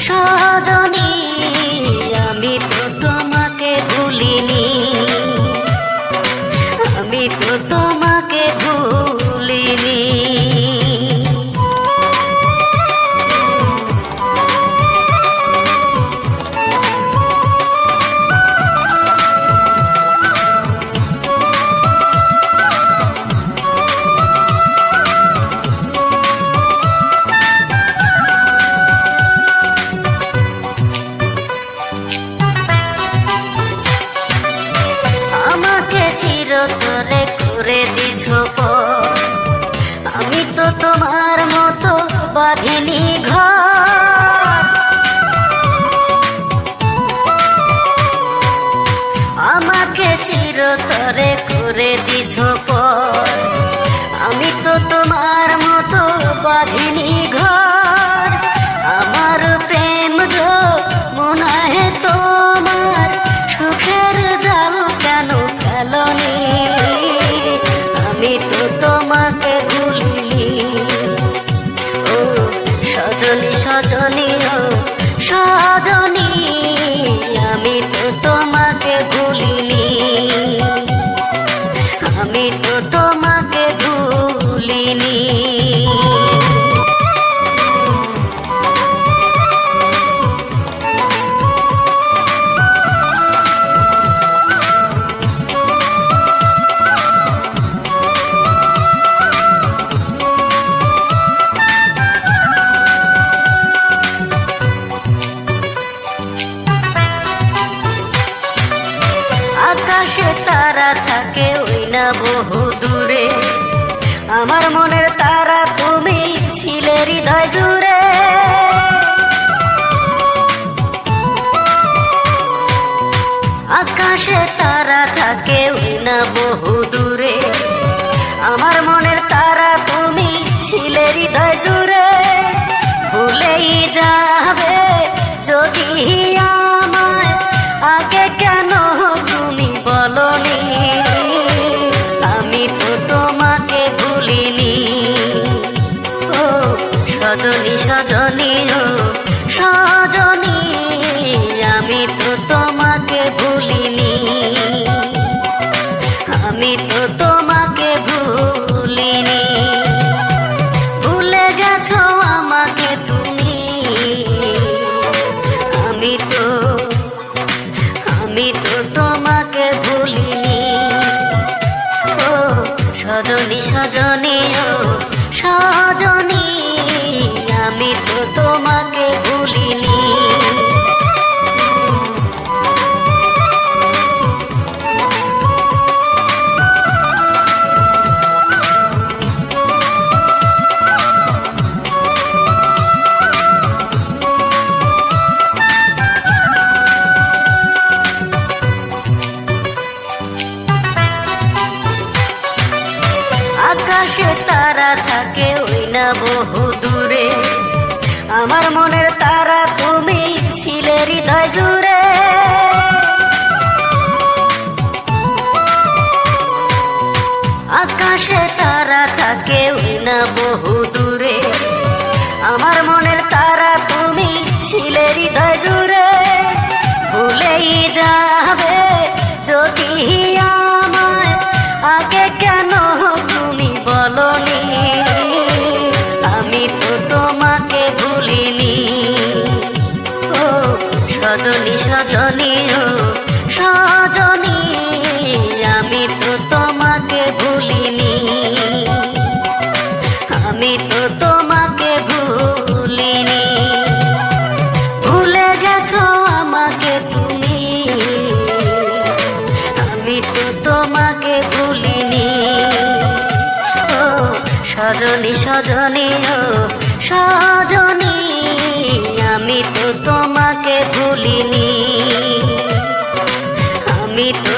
সজনী আমি তো তোমাকে ভুলিনি, আমি তো তোমাকে ভুলিনি। চিরতরে করে দিছ পর, আমি তো তোমার মতো বাঁধিনি ঘর। আমাকে চিরতরে করে দিছ পর, আমি তো তোমার মতো বাঁধিনি ঘর। আমার প্রেম মনে তোমার সুখের জাল কেন ফেলনি, আমি তো তোমাকে ভুলিনি। ও সজনী সজনী ও সজনী আমি তো তোমাকে ভুলিনি, আমি তো তোমাকে ভুলিনি। আকাশে তারা থাকে ওই না বহু দূরে, আমার মনের তারা তুমি ছিলে হৃদয় জুড়ে। আকাশে তারা থাকে ওই না বহু দূরে, আমার মনের তারা তুমি ছিলে হৃদয় জুড়ে। ভুলেই যাবে যদি আমায়, আগে কেন তুমি বলনি, আমি তো তোমাকে ভুলিনি। ও সজনী সজনী ও সজনী আমি তো তোমাকে ভুলিনি, আমি তো তোমাকে ভুলিনি। ভুলে গেছো আমাকে তুমি, আমি তো তোমাকে ভুলিনি। ও সজনী সজনী ও সজনী আমি তো তোমাকে ভুলিনি। আকাশে তারা থাকে ওই না বহু দূরে, আমার মনের তারা তুমি ছিলে হৃদয় জুড়ে। আকাশে তারা থাকে ওই না বহু দূরে, আমার মনের তারা তুমি ছিলে হৃদয় জুড়ে। ভুলেই যাবে যদি আমায়, আগে কেন তুমি বলনি, আমি তো তোমাকে ভুলিনি। ও সজনী সজনী ও সজনী আমি তো তোমাকে ভুলিনি, আমি তো তোমাকে ভুলিনি। ভুলে গেছো আমাকে তুমি, আমি তো তোমাকে ভুলিনি। ও সজনী সজনী ও সজনী আমি তো তোমাকে ভুলিনি, আমি তো